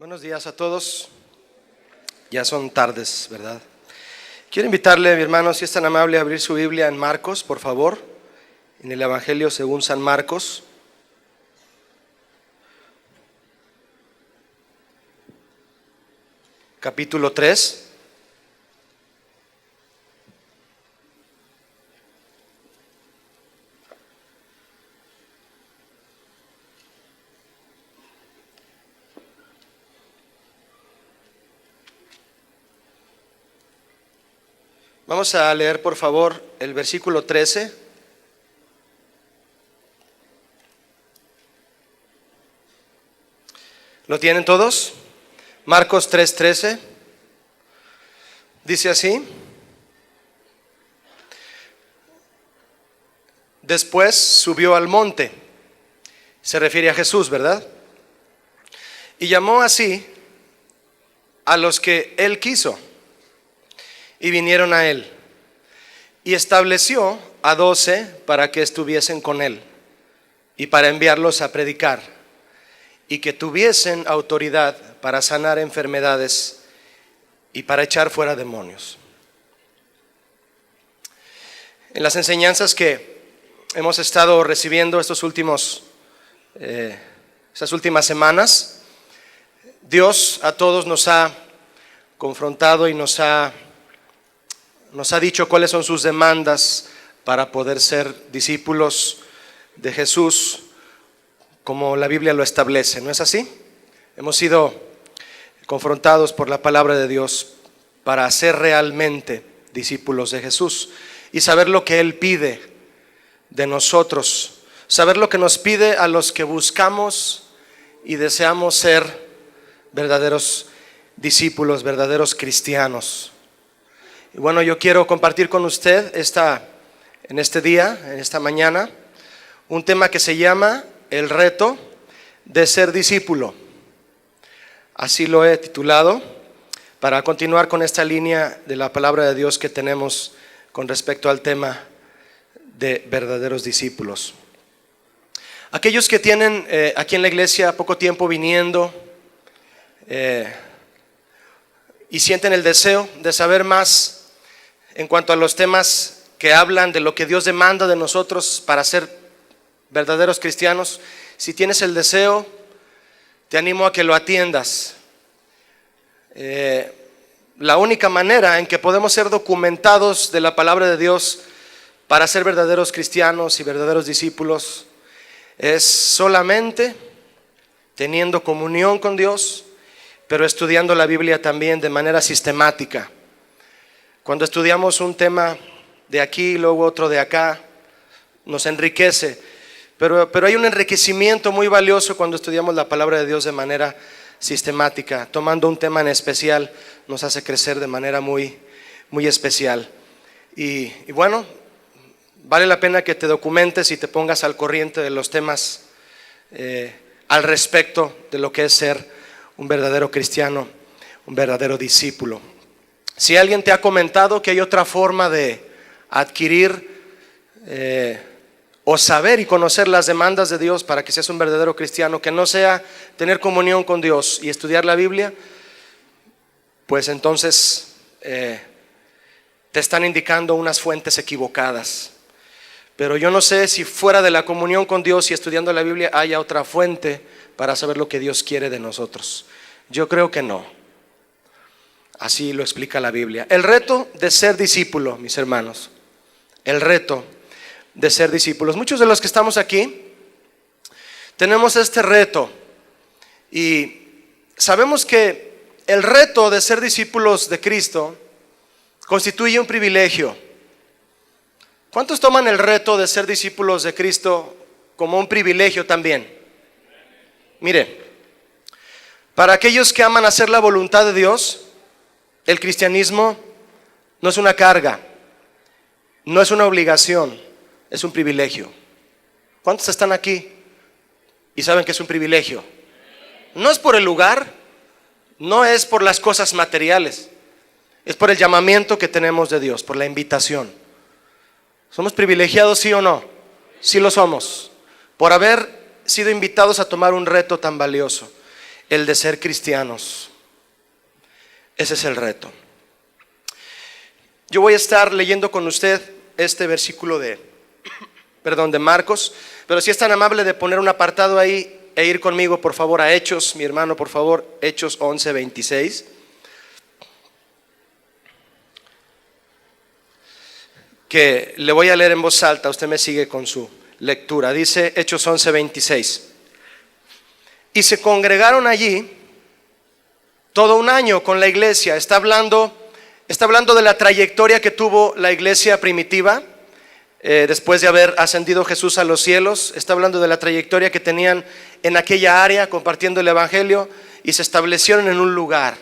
Buenos días a todos. Ya son tardes, ¿verdad? Quiero invitarle, mi hermano, si es tan amable, a abrir su Biblia en Marcos, por favor, en el Evangelio según San Marcos. Capítulo 3. Vamos a leer, por favor, el versículo 13. ¿Lo tienen todos? Marcos 3:13. Dice así: después subió al monte. Se refiere a Jesús, ¿verdad? Y llamó así a los que él quiso, y vinieron a él, y estableció a 12 para que estuviesen con él, y para enviarlos a predicar, y que tuviesen autoridad para sanar enfermedades y para echar fuera demonios. En las enseñanzas que hemos estado recibiendo estas últimas semanas, Dios a todos nos ha confrontado y nos ha dicho cuáles son sus demandas para poder ser discípulos de Jesús, como la Biblia lo establece, ¿no es así? Hemos sido confrontados por la palabra de Dios para ser realmente discípulos de Jesús y saber lo que Él pide de nosotros, saber lo que nos pide a los que buscamos y deseamos ser verdaderos discípulos, verdaderos cristianos. Y bueno, yo quiero compartir con usted en esta mañana, un tema que se llama el reto de ser discípulo. Así lo he titulado, para continuar con esta línea de la palabra de Dios que tenemos con respecto al tema de verdaderos discípulos. Aquellos que tienen aquí en la iglesia poco tiempo viniendo y sienten el deseo de saber más en cuanto a los temas que hablan de lo que Dios demanda de nosotros para ser verdaderos cristianos, si tienes el deseo, te animo a que lo atiendas. La única manera en que podemos ser documentados de la palabra de Dios para ser verdaderos cristianos y verdaderos discípulos es solamente teniendo comunión con Dios, pero estudiando la Biblia también de manera sistemática. Cuando estudiamos un tema de aquí y luego otro de acá, nos enriquece, pero hay un enriquecimiento muy valioso cuando estudiamos la palabra de Dios de manera sistemática. Tomando un tema en especial nos hace crecer de manera muy, muy especial. Y bueno, vale la pena que te documentes y te pongas al corriente de los temas al respecto de lo que es ser un verdadero cristiano, un verdadero discípulo. Si alguien te ha comentado que hay otra forma de adquirir o saber y conocer las demandas de Dios para que seas un verdadero cristiano, que no sea tener comunión con Dios y estudiar la Biblia, pues entonces te están indicando unas fuentes equivocadas. Pero yo no sé si fuera de la comunión con Dios y estudiando la Biblia haya otra fuente para saber lo que Dios quiere de nosotros. Yo creo que no. Así lo explica la Biblia. El reto de ser discípulo, mis hermanos. El reto de ser discípulos. Muchos de los que estamos aquí tenemos este reto y sabemos que el reto de ser discípulos de Cristo constituye un privilegio. ¿Cuántos toman el reto de ser discípulos de Cristo como un privilegio también? Miren, para aquellos que aman hacer la voluntad de Dios, el cristianismo no es una carga, no es una obligación, es un privilegio. ¿Cuántos están aquí y saben que es un privilegio? No es por el lugar, no es por las cosas materiales, es por el llamamiento que tenemos de Dios, por la invitación. ¿Somos privilegiados, sí o no? Sí lo somos, por haber sido invitados a tomar un reto tan valioso. el de ser cristianos. Ese es el reto. Yo voy a estar leyendo con usted este versículo de Marcos, pero si es tan amable de poner un apartado ahí e ir conmigo por favor a Hechos, mi hermano, por favor, Hechos 11:26. Que le voy a leer en voz alta, usted me sigue con su lectura. Dice Hechos 11:26. Y se congregaron allí todo un año con la iglesia. Está hablando de la trayectoria que tuvo la iglesia primitiva después de haber ascendido Jesús a los cielos. Está hablando de la trayectoria que tenían en aquella área compartiendo el evangelio, y se establecieron en un lugar.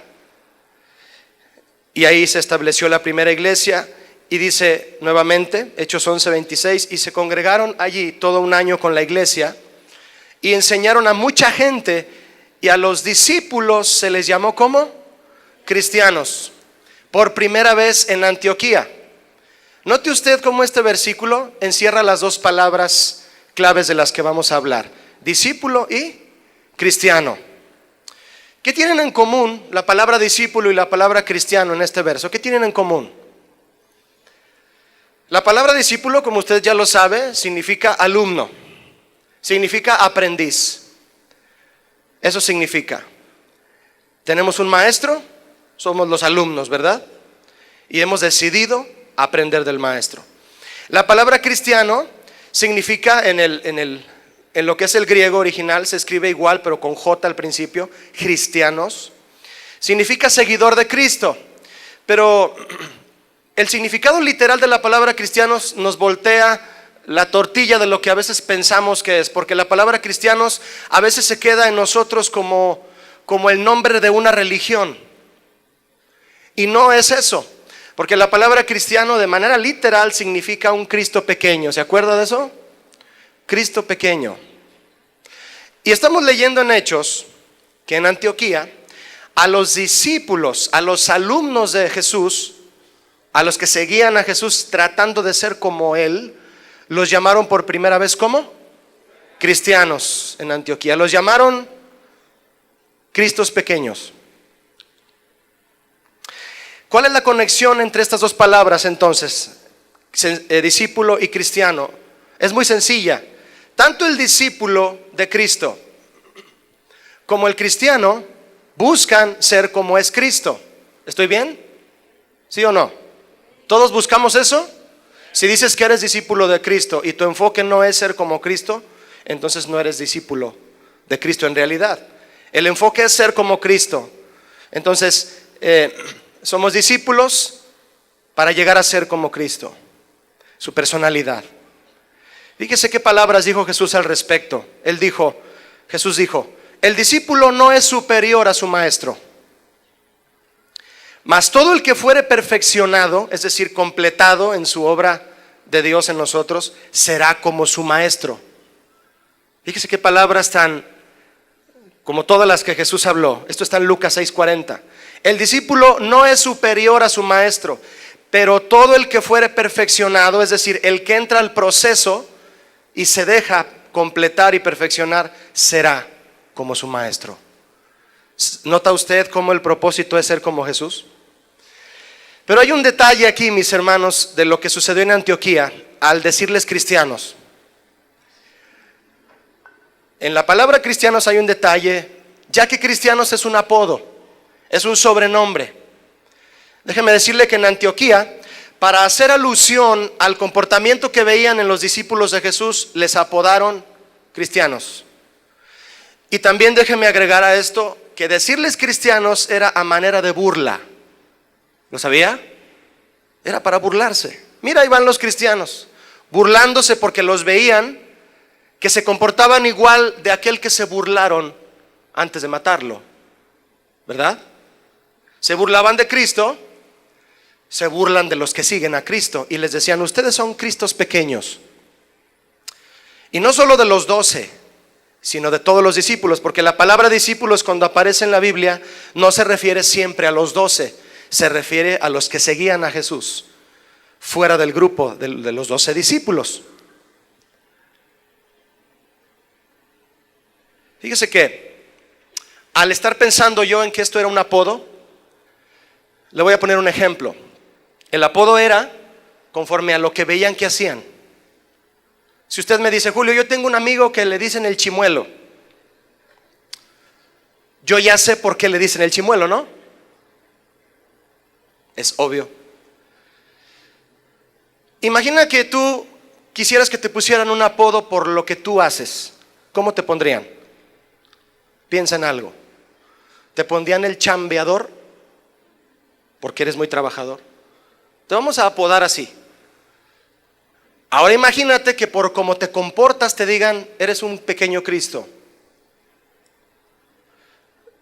Y ahí se estableció la primera iglesia. Y dice nuevamente, Hechos 11:26, y se congregaron allí todo un año con la iglesia y enseñaron a mucha gente, y a los discípulos se les llamó ¿cómo? Cristianos, por primera vez en Antioquía. Note usted cómo este versículo encierra las dos palabras claves de las que vamos a hablar: discípulo y cristiano. ¿Qué tienen en común la palabra discípulo y la palabra cristiano en este verso? ¿Qué tienen en común? La palabra discípulo, como usted ya lo sabe, significa alumno, significa aprendiz. Eso significa. Tenemos un maestro, somos los alumnos, ¿verdad? Y hemos decidido aprender del maestro. La palabra cristiano significa en lo que es el griego original, se escribe igual pero con J al principio, cristianos. Significa seguidor de Cristo, pero el significado literal de la palabra cristianos nos voltea la tortilla de lo que a veces pensamos que es, porque la palabra cristianos a veces se queda en nosotros como el nombre de una religión, y no es eso, porque la palabra cristiano de manera literal significa un Cristo pequeño. ¿Se acuerda de eso? Cristo pequeño. Y estamos leyendo en Hechos que en Antioquía a los discípulos, a los alumnos de Jesús, a los que seguían a Jesús tratando de ser como Él, los llamaron por primera vez ¿cómo? Cristianos en Antioquía. Los llamaron Cristos pequeños. ¿Cuál es la conexión entre estas dos palabras entonces? Discípulo y cristiano. Es muy sencilla. Tanto el discípulo de Cristo como el cristiano buscan ser como es Cristo. ¿Estoy bien? ¿Sí o no? ¿Todos buscamos eso? Si dices que eres discípulo de Cristo y tu enfoque no es ser como Cristo, entonces no eres discípulo de Cristo en realidad. El enfoque es ser como Cristo. Entonces, somos discípulos para llegar a ser como Cristo, su personalidad. Fíjese qué palabras dijo Jesús al respecto. Jesús dijo, el discípulo no es superior a su maestro, mas todo el que fuere perfeccionado, es decir, completado en su obra de Dios en nosotros, será como su maestro. Fíjese qué palabras tan como todas las que Jesús habló. Esto está en Lucas 6:40. El discípulo no es superior a su maestro, pero todo el que fuere perfeccionado, es decir, el que entra al proceso y se deja completar y perfeccionar, será como su maestro. ¿Nota usted cómo el propósito es ser como Jesús? Pero hay un detalle aquí, mis hermanos, de lo que sucedió en Antioquía al decirles cristianos. En la palabra cristianos hay un detalle, ya que cristianos es un apodo, es un sobrenombre. Déjeme decirle que en Antioquía, para hacer alusión al comportamiento que veían en los discípulos de Jesús, les apodaron cristianos. Y también déjeme agregar a esto que decirles cristianos era a manera de burla. ¿Lo sabía? Era para burlarse. Mira, ahí van los cristianos, burlándose porque los veían que se comportaban igual de aquel que se burlaron antes de matarlo, ¿verdad? Se burlaban de Cristo, se burlan de los que siguen a Cristo y les decían, ustedes son Cristos pequeños. Y no solo de los 12, sino de todos los discípulos, porque la palabra discípulos cuando aparece en la Biblia no se refiere siempre a los 12, se refiere a los que seguían a Jesús fuera del grupo de los 12 discípulos. Fíjese que al estar pensando yo en que esto era un apodo, le voy a poner un ejemplo. El apodo era conforme a lo que veían que hacían. Si usted me dice, Julio, yo tengo un amigo que le dicen el chimuelo, yo ya sé por qué le dicen el chimuelo, ¿no? Es obvio. Imagina que tú quisieras que te pusieran un apodo por lo que tú haces. ¿Cómo te pondrían? Piensa en algo. ¿Te pondrían el chambeador? Porque eres muy trabajador. Te vamos a apodar así. Ahora imagínate que por cómo te comportas te digan, eres un pequeño Cristo.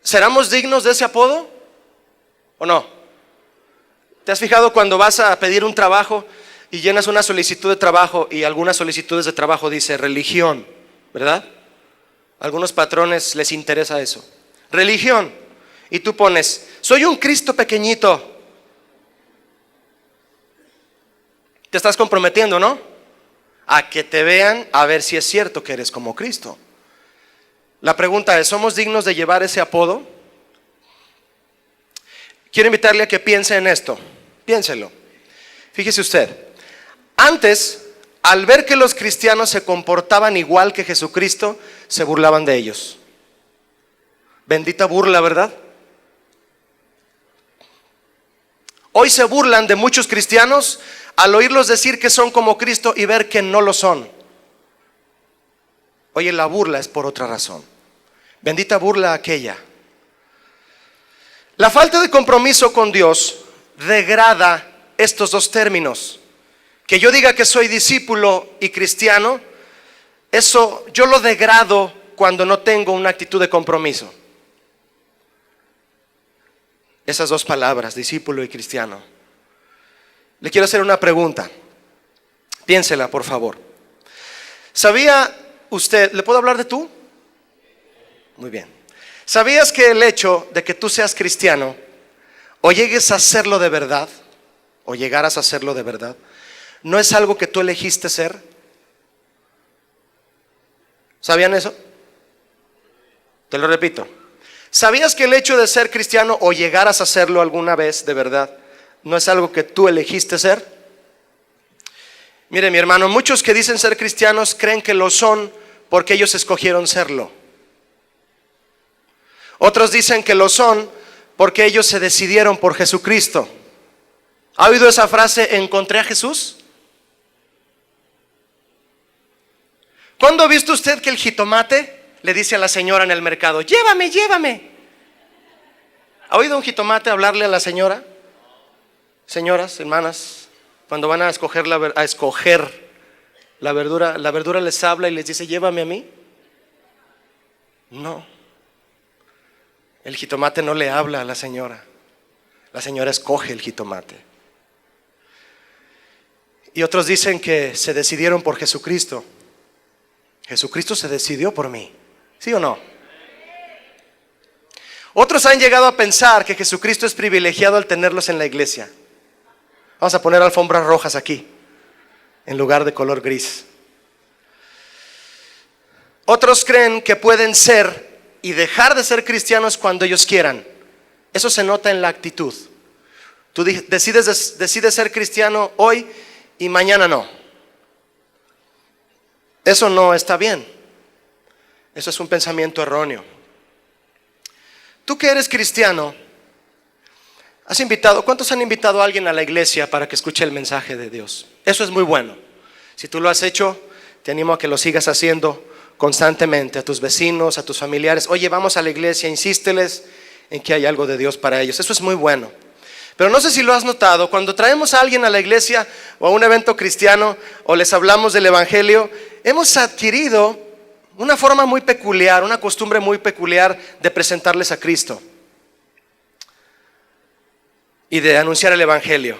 ¿Seremos dignos de ese apodo o no? ¿Te has fijado cuando vas a pedir un trabajo y llenas una solicitud de trabajo y algunas solicitudes de trabajo dice religión, ¿verdad? A algunos patrones les interesa eso. Religión. Y tú pones, soy un Cristo pequeñito. Te estás comprometiendo, ¿no? A que te vean a ver si es cierto que eres como Cristo. La pregunta es, ¿somos dignos de llevar ese apodo? Quiero invitarle a que piense en esto. Piénselo. Fíjese usted. Antes, al ver que los cristianos se comportaban igual que Jesucristo, se burlaban de ellos. Bendita burla, ¿verdad? Hoy se burlan de muchos cristianos al oírlos decir que son como Cristo y ver que no lo son. Oye, la burla es por otra razón. Bendita burla aquella. La falta de compromiso con Dios degrada estos dos términos. Que yo diga que soy discípulo y cristiano, eso yo lo degrado cuando no tengo una actitud de compromiso. Esas dos palabras, discípulo y cristiano. Le quiero hacer una pregunta. Piénsela, por favor. ¿Sabía usted, le puedo hablar de tú? Muy bien. ¿Sabías que el hecho de que tú seas cristiano o llegues a serlo de verdad, o llegaras a serlo de verdad, no es algo que tú elegiste ser? ¿Sabían eso? Te lo repito. ¿Sabías que el hecho de ser cristiano o llegaras a serlo alguna vez de verdad, no es algo que tú elegiste ser? Mire, mi hermano, muchos que dicen ser cristianos creen que lo son porque ellos escogieron serlo. Otros dicen que lo son porque ellos se decidieron por Jesucristo. ¿Ha oído esa frase, encontré a Jesús? ¿Cuándo ha visto usted que el jitomate le dice a la señora en el mercado, llévame, llévame? ¿Ha oído un jitomate hablarle a la señora? Señoras, hermanas, cuando van a escoger la verdura les habla y les dice, llévame a mí. No. El jitomate no le habla a la señora. La señora escoge el jitomate. Y otros dicen que se decidieron por Jesucristo. Jesucristo se decidió por mí. ¿Sí o no? Otros han llegado a pensar que Jesucristo es privilegiado al tenerlos en la iglesia. Vamos a poner alfombras rojas aquí, en lugar de color gris. Otros creen que pueden ser y dejar de ser cristianos cuando ellos quieran. Eso se nota en la actitud. Tú decides ser cristiano hoy y mañana no. Eso no está bien. Eso es un pensamiento erróneo. Tú que eres cristiano, ¿cuántos han invitado a alguien a la iglesia para que escuche el mensaje de Dios? Eso es muy bueno. Si tú lo has hecho, te animo a que lo sigas haciendo constantemente, a tus vecinos, a tus familiares. Oye, vamos a la iglesia, insísteles en que hay algo de Dios para ellos. Eso es muy bueno. Pero no sé si lo has notado, cuando traemos a alguien a la iglesia o a un evento cristiano o les hablamos del evangelio, hemos adquirido una forma muy peculiar, una costumbre muy peculiar de presentarles a Cristo y de anunciar el evangelio.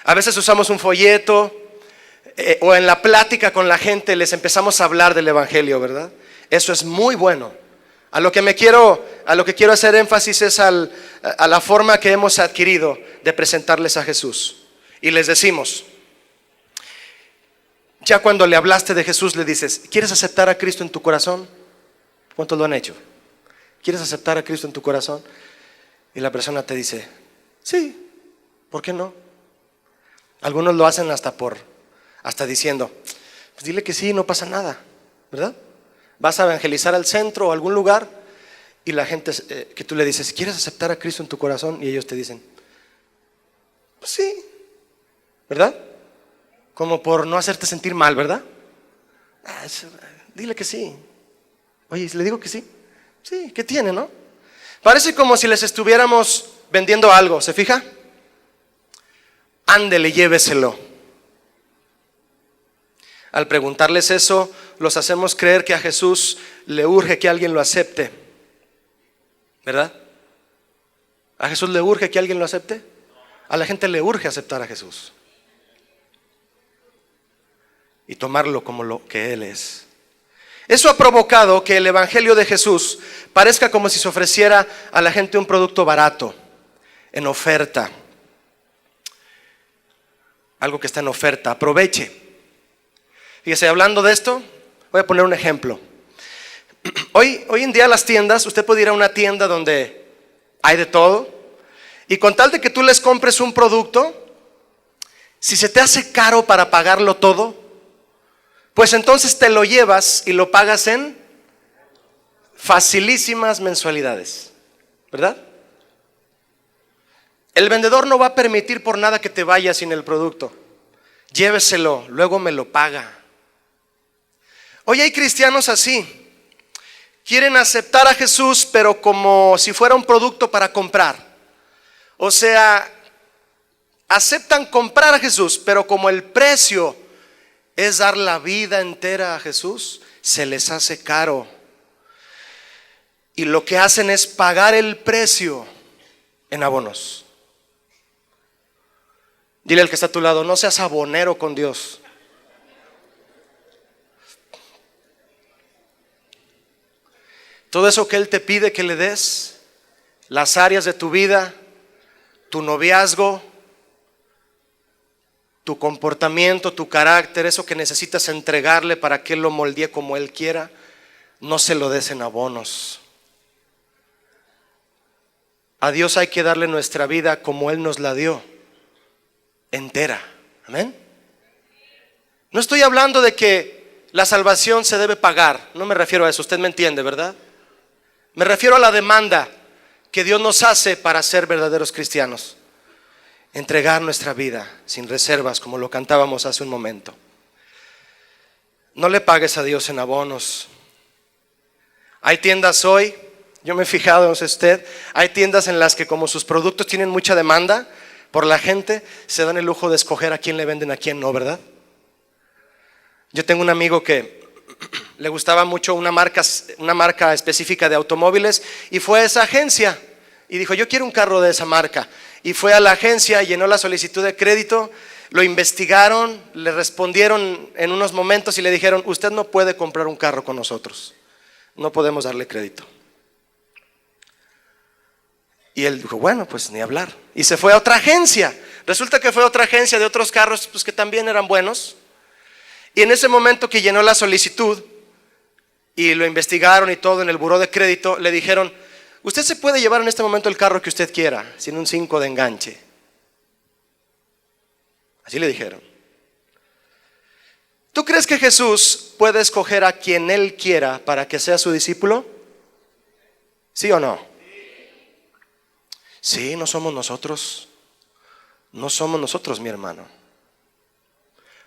A veces usamos un folleto o en la plática con la gente les empezamos a hablar del evangelio, ¿verdad? Eso es muy bueno. A lo que quiero hacer énfasis es a la forma que hemos adquirido de presentarles a Jesús. Y les decimos, ya cuando le hablaste de Jesús le dices, ¿quieres aceptar a Cristo en tu corazón? ¿Cuántos lo han hecho? ¿Quieres aceptar a Cristo en tu corazón? Y la persona te dice, sí, ¿por qué no? Algunos lo hacen hasta diciendo, pues dile que sí, no pasa nada, ¿verdad? Vas a evangelizar al centro o a algún lugar y la gente que tú le dices, ¿quieres aceptar a Cristo en tu corazón? Y ellos te dicen, pues sí, ¿verdad? Como por no hacerte sentir mal, ¿verdad? Dile que sí. Oye, ¿le digo que sí? Sí, ¿qué tiene, no? Parece como si les estuviéramos vendiendo algo, ¿se fija? Ándele, lléveselo. Al preguntarles eso, los hacemos creer que a Jesús le urge que alguien lo acepte, ¿verdad? ¿A Jesús le urge que alguien lo acepte? A la gente le urge aceptar a Jesús y tomarlo como lo que Él es. Eso ha provocado que el evangelio de Jesús parezca como si se ofreciera a la gente un producto barato, en oferta. Algo que está en oferta, aproveche. Fíjese, hablando de esto, voy a poner un ejemplo. Hoy en día las tiendas, usted puede ir a una tienda donde hay de todo, y con tal de que tú les compres un producto, si se te hace caro para pagarlo todo, pues entonces te lo llevas y lo pagas en facilísimas mensualidades, ¿verdad? El vendedor no va a permitir por nada que te vayas sin el producto. Lléveselo, luego me lo paga. Hoy hay cristianos así. Quieren aceptar a Jesús, pero como si fuera un producto para comprar. O sea, aceptan comprar a Jesús, pero como el precio es dar la vida entera a Jesús, se les hace caro. Y lo que hacen es pagar el precio en abonos. Dile al que está a tu lado, no seas abonero con Dios. Todo eso que Él te pide que le des, las áreas de tu vida, tu noviazgo, tu comportamiento, tu carácter, eso que necesitas entregarle para que Él lo moldee como Él quiera, no se lo des en abonos. A Dios hay que darle nuestra vida como Él nos la dio, entera. Amén. No estoy hablando de que la salvación se debe pagar, no me refiero a eso, usted me entiende, ¿verdad? Me refiero a la demanda que Dios nos hace para ser verdaderos cristianos. Entregar nuestra vida sin reservas, como lo cantábamos hace un momento. No le pagues a Dios en abonos. Hay tiendas hoy, yo me he fijado, no sé usted, hay tiendas en las que como sus productos tienen mucha demanda por la gente, se dan el lujo de escoger a quién le venden, a quién no, ¿verdad? Yo tengo un amigo que le gustaba mucho una marca específica de automóviles y fue a esa agencia y dijo, yo quiero un carro de esa marca. Y fue a la agencia, llenó la solicitud de crédito, lo investigaron, le respondieron en unos momentos y le dijeron, usted no puede comprar un carro con nosotros, no podemos darle crédito. Y él dijo, bueno, pues ni hablar. Y se fue a otra agencia. Resulta que fue a otra agencia de otros carros pues, que también eran buenos. Y en ese momento que llenó la solicitud y lo investigaron y todo en el buró de crédito, le dijeron, usted se puede llevar en este momento el carro que usted quiera, sin un 5 de enganche. Así le dijeron. ¿Tú crees que Jesús puede escoger a quien Él quiera para que sea su discípulo? ¿Sí o no? Sí, no somos nosotros. No somos nosotros, mi hermano.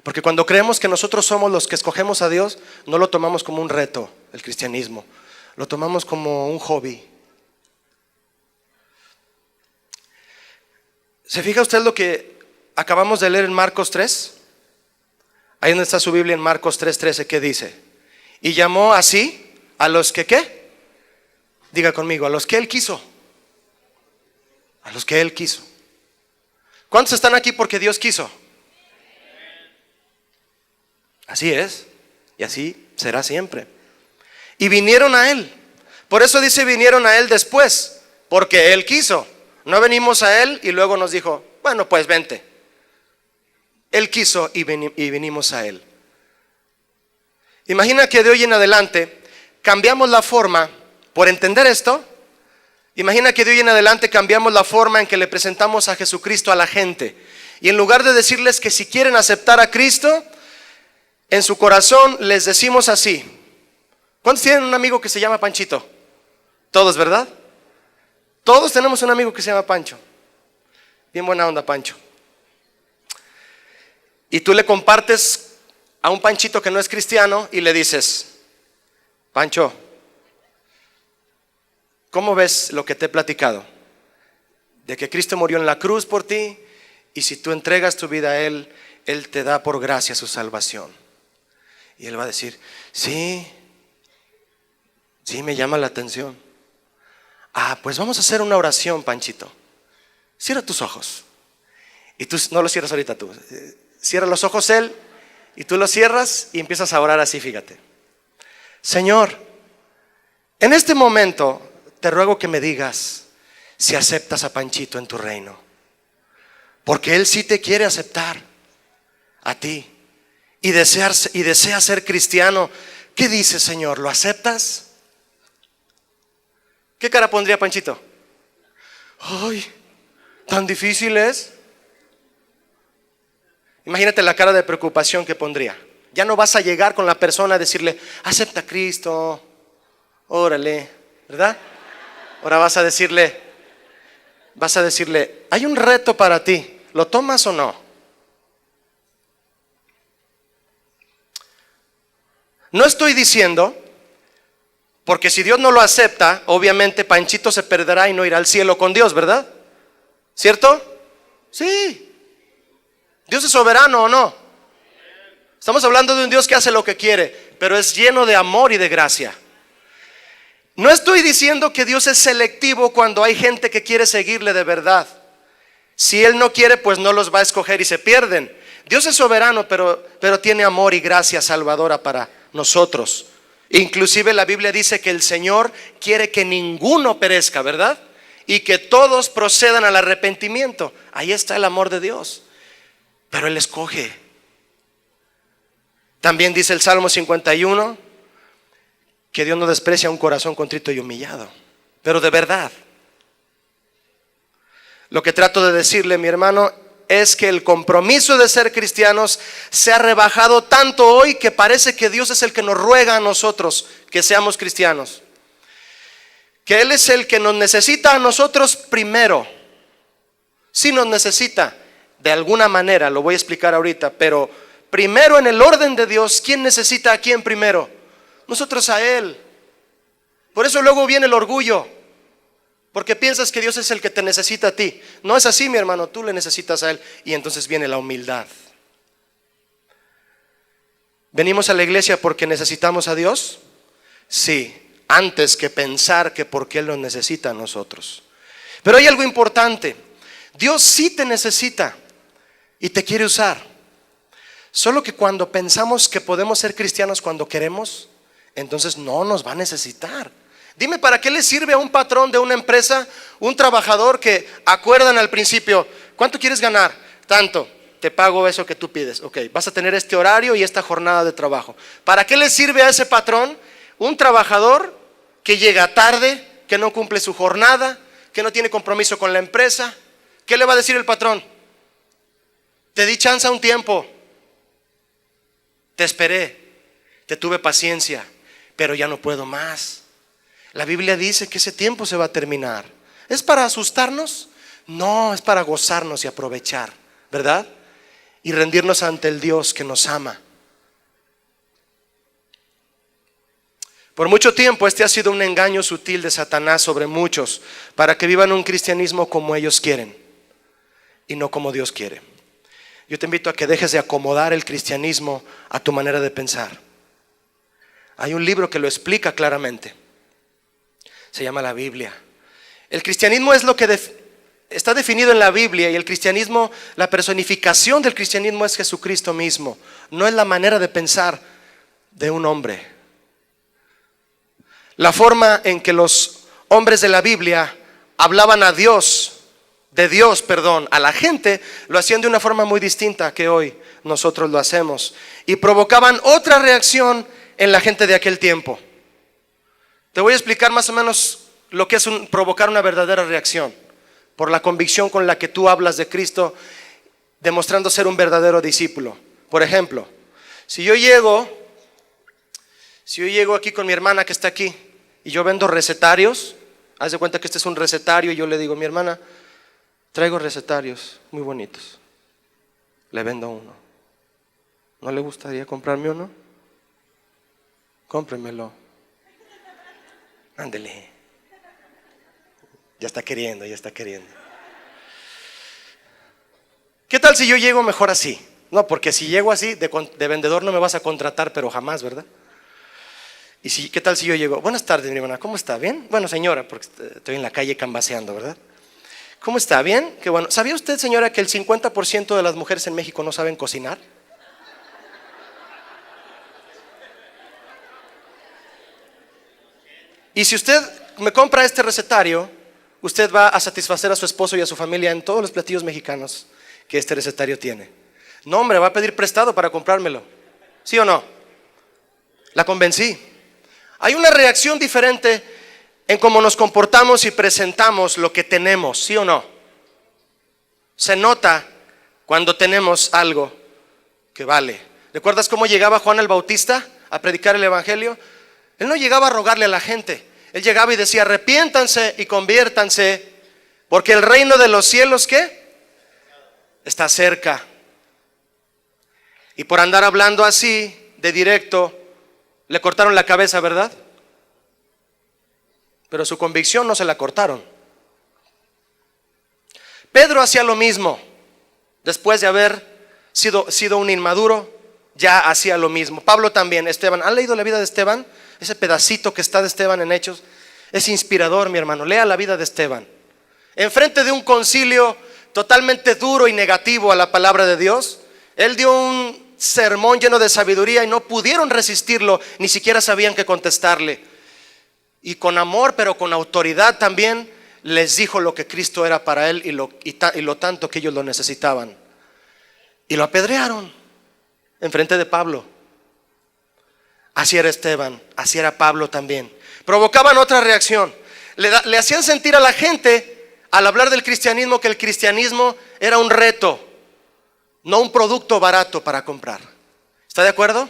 Porque cuando creemos que nosotros somos los que escogemos a Dios, no lo tomamos como un reto, el cristianismo. Lo tomamos como un hobby. ¿Se fija usted lo que acabamos de leer en Marcos 3? Ahí donde está su Biblia en Marcos 3:13, ¿qué dice? Y llamó así a los que ¿qué? Diga conmigo, a los que Él quiso. A los que Él quiso. ¿Cuántos están aquí porque Dios quiso? Así es, y así será siempre. Y vinieron a Él. Por eso dice vinieron a Él después, porque Él quiso. No venimos a Él y luego nos dijo, bueno pues vente. Él quiso y vinimos a Él. Imagina que de hoy en adelante cambiamos la forma, por entender esto, Imagina que de hoy en adelante cambiamos la forma en que le presentamos a Jesucristo a la gente. Y en lugar de decirles que si quieren aceptar a Cristo, en su corazón les decimos así. ¿Cuántos tienen un amigo que se llama Panchito? Todos, ¿verdad? Todos tenemos un amigo que se llama Pancho. Bien buena onda, Pancho. Y tú le compartes a un Panchito que no es cristiano y le dices: Pancho, ¿cómo ves lo que te he platicado? De que Cristo murió en la cruz por ti, y si tú entregas tu vida a Él, Él te da por gracia su salvación. Y Él va a decir: sí, me llama la atención. Pues vamos a hacer una oración, Panchito. Cierra tus ojos. Y tú no los cierras ahorita tú. Cierra los ojos él y tú los cierras y empiezas a orar así, fíjate. Señor, en este momento te ruego que me digas si aceptas a Panchito en tu reino. Porque él sí te quiere aceptar a ti y desea ser cristiano. ¿Qué dices, Señor? ¿Lo aceptas? ¿Qué cara pondría Panchito? Ay, ¿tan difícil es? Imagínate la cara de preocupación que pondría. Ya no vas a llegar con la persona a decirle: acepta a Cristo, órale, ¿verdad? Ahora vas a decirle, hay un reto para ti, ¿lo tomas o no? No estoy diciendo, porque si Dios no lo acepta, obviamente Panchito se perderá y no irá al cielo con Dios, ¿verdad? ¿Cierto? Sí. ¿Dios es soberano o no? Estamos hablando de un Dios que hace lo que quiere, pero es lleno de amor y de gracia. No estoy diciendo que Dios es selectivo cuando hay gente que quiere seguirle de verdad. Si Él no quiere, pues no los va a escoger y se pierden. Dios es soberano, pero tiene amor y gracia salvadora para nosotros. Inclusive la Biblia dice que el Señor quiere que ninguno perezca, ¿verdad? Y que todos procedan al arrepentimiento. Ahí está el amor de Dios. Pero Él escoge. También dice el Salmo 51 que Dios no desprecia un corazón contrito y humillado, pero de verdad. Lo que trato de decirle, mi hermano, es que el compromiso de ser cristianos se ha rebajado tanto hoy que parece que Dios es el que nos ruega a nosotros que seamos cristianos, que Él es el que nos necesita a nosotros primero. Sí nos necesita de alguna manera, lo voy a explicar ahorita, pero primero en el orden de Dios, ¿quién necesita a quién primero? Nosotros a Él. Por eso luego viene el orgullo, porque piensas que Dios es el que te necesita a ti. No es así, mi hermano, tú le necesitas a Él. Y entonces viene la humildad. ¿Venimos a la iglesia porque necesitamos a Dios? Sí, antes que pensar que porque Él nos necesita a nosotros. Pero hay algo importante. Dios sí te necesita y te quiere usar. Solo que cuando pensamos que podemos ser cristianos cuando queremos, entonces no nos va a necesitar. Dime, ¿para qué le sirve a un patrón de una empresa, un trabajador que acuerdan al principio: ¿cuánto quieres ganar? Tanto, te pago eso que tú pides. Ok, vas a tener este horario y esta jornada de trabajo. ¿Para qué le sirve a ese patrón un trabajador que llega tarde, que no cumple su jornada, que no tiene compromiso con la empresa? ¿Qué le va a decir el patrón? Te di chance un tiempo, te esperé, te tuve paciencia, pero ya no puedo más. La Biblia dice que ese tiempo se va a terminar. ¿Es para asustarnos? No, es para gozarnos y aprovechar, ¿verdad? Y rendirnos ante el Dios que nos ama. Por mucho tiempo este ha sido un engaño sutil de Satanás sobre muchos, para que vivan un cristianismo como ellos quieren y no como Dios quiere. Yo te invito a que dejes de acomodar el cristianismo a tu manera de pensar. Hay un libro que lo explica claramente. Se llama la Biblia. El cristianismo es lo que está definido en la Biblia, y el cristianismo, la personificación del cristianismo es Jesucristo mismo. No es la manera de pensar de un hombre. La forma en que los hombres de la Biblia hablaban a Dios, a la gente, lo hacían de una forma muy distinta que hoy nosotros lo hacemos, y provocaban otra reacción en la gente de aquel tiempo. Te voy a explicar más o menos lo que es provocar una verdadera reacción, por la convicción con la que tú hablas de Cristo, demostrando ser un verdadero discípulo. Por ejemplo, si yo llego aquí con mi hermana que está aquí y yo vendo recetarios, haz de cuenta que este es un recetario y yo le digo: mi hermana, traigo recetarios muy bonitos, le vendo uno. ¿No le gustaría comprarme uno? Cómpremelo. Ándele. Ya está queriendo. ¿Qué tal si yo llego mejor así? No, porque si llego así, de vendedor no me vas a contratar, pero jamás, ¿verdad? ¿Qué tal si yo llego? Buenas tardes, mi hermana, ¿cómo está? ¿Bien? Bueno, señora, porque estoy en la calle cambaseando, ¿verdad? ¿Cómo está? ¿Bien? Qué bueno. ¿Sabía usted, señora, que el 50% de las mujeres en México no saben cocinar? Y si usted me compra este recetario, usted va a satisfacer a su esposo y a su familia en todos los platillos mexicanos que este recetario tiene. No, hombre, va a pedir prestado para comprármelo. ¿Sí o no? La convencí. Hay una reacción diferente en cómo nos comportamos y presentamos lo que tenemos, ¿sí o no? Se nota cuando tenemos algo que vale. ¿Recuerdas cómo llegaba Juan el Bautista a predicar el evangelio? Él no llegaba a rogarle a la gente. Él llegaba y decía: arrepiéntanse y conviértanse, porque el reino de los cielos, ¿qué? Está cerca. Y por andar hablando así, de directo, le cortaron la cabeza, ¿verdad? Pero su convicción no se la cortaron. Pedro hacía lo mismo. Después de haber sido un inmaduro, ya hacía lo mismo. Pablo también. Esteban, ¿han leído la vida de Esteban? Ese pedacito que está de Esteban en Hechos es inspirador, mi hermano. Lea la vida de Esteban. Enfrente de un concilio totalmente duro y negativo a la palabra de Dios, él dio un sermón lleno de sabiduría y no pudieron resistirlo, ni siquiera sabían qué contestarle. Y con amor, pero con autoridad también, les dijo lo que Cristo era para él y lo tanto que ellos lo necesitaban. Y lo apedrearon enfrente de Pablo. Así era Esteban, así era Pablo también. Provocaban otra reacción. Le hacían sentir a la gente, al hablar del cristianismo, que el cristianismo era un reto, no un producto barato para comprar. ¿Está de acuerdo?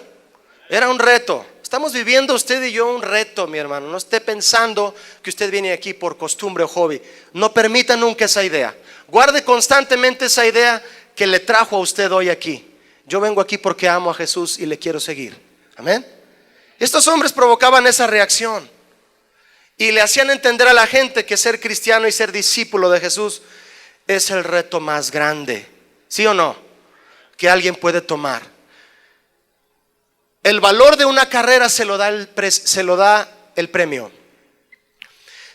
Era un reto. Estamos viviendo usted y yo un reto, mi hermano. No esté pensando que usted viene aquí por costumbre o hobby. No permita nunca esa idea. Guarde constantemente esa idea que le trajo a usted hoy aquí. Yo vengo aquí porque amo a Jesús y le quiero seguir. Amén. Estos hombres provocaban esa reacción y le hacían entender a la gente que ser cristiano y ser discípulo de Jesús es el reto más grande, ¿sí o no?, que alguien puede tomar. El valor de una carrera se lo da el premio.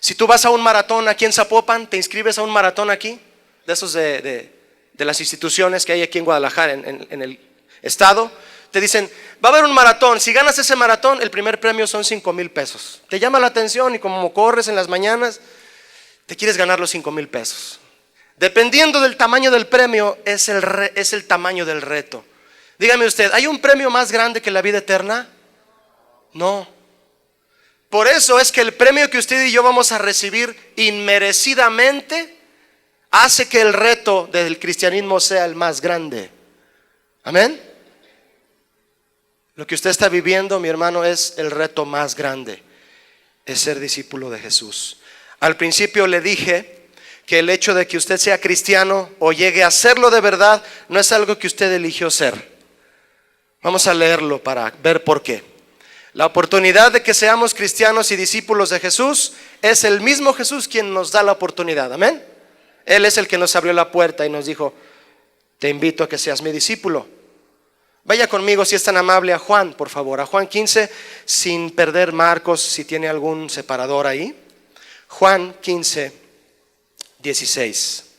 Si tú vas a un maratón aquí en Zapopan, te inscribes a un maratón aquí, de esos de las instituciones que hay aquí en Guadalajara, en el estado, te dicen: va a haber un maratón, si ganas ese maratón, el primer premio son 5,000 pesos. Te llama la atención y como corres en las mañanas, te quieres ganar los 5,000 pesos. Dependiendo del tamaño del premio, es el tamaño del reto. Dígame usted, ¿hay un premio más grande que la vida eterna? No. Por eso es que el premio que usted y yo vamos a recibir inmerecidamente hace que el reto del cristianismo sea el más grande. Amén. Lo que usted está viviendo, mi hermano, es el reto más grande. Es ser discípulo de Jesús. Al principio le dije que el hecho de que usted sea cristiano o llegue a serlo de verdad no es algo que usted eligió ser. Vamos a leerlo para ver por qué. La oportunidad de que seamos cristianos y discípulos de Jesús es el mismo Jesús quien nos da la oportunidad. Amén. Él es el que nos abrió la puerta y nos dijo: te invito a que seas mi discípulo. Vaya conmigo, si es tan amable, a Juan, por favor, a Juan 15, sin perder Marcos, si tiene algún separador ahí. Juan 15, 16.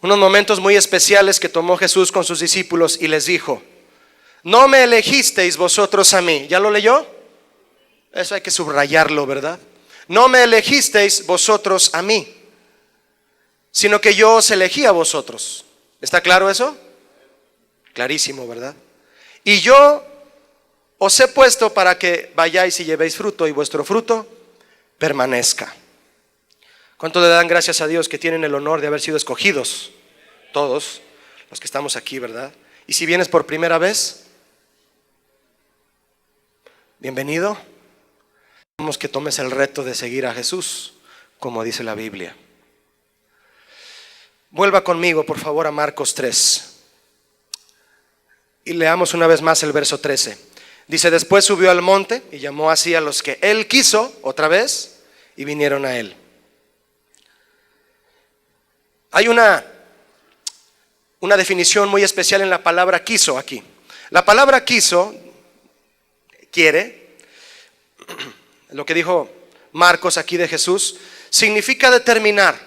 Unos momentos muy especiales que tomó Jesús con sus discípulos y les dijo: no me elegisteis vosotros a mí. ¿Ya lo leyó? Eso hay que subrayarlo, ¿verdad? No me elegisteis vosotros a mí, sino que yo os elegí a vosotros. ¿Está claro eso? Clarísimo, ¿verdad? Y yo os he puesto para que vayáis y llevéis fruto y vuestro fruto permanezca. ¿Cuánto le dan gracias a Dios que tienen el honor de haber sido escogidos? Todos los que estamos aquí, ¿verdad? Y si vienes por primera vez, bienvenido. Queremos que tomes el reto de seguir a Jesús, como dice la Biblia. Vuelva conmigo, por favor, a Marcos 3. Y leamos una vez más el verso 13. Dice, después subió al monte y llamó así a los que él quiso, otra vez, y vinieron a él. Hay una definición muy especial en la palabra quiso aquí. La palabra quiso, quiere, lo que dijo Marcos aquí de Jesús, significa determinar.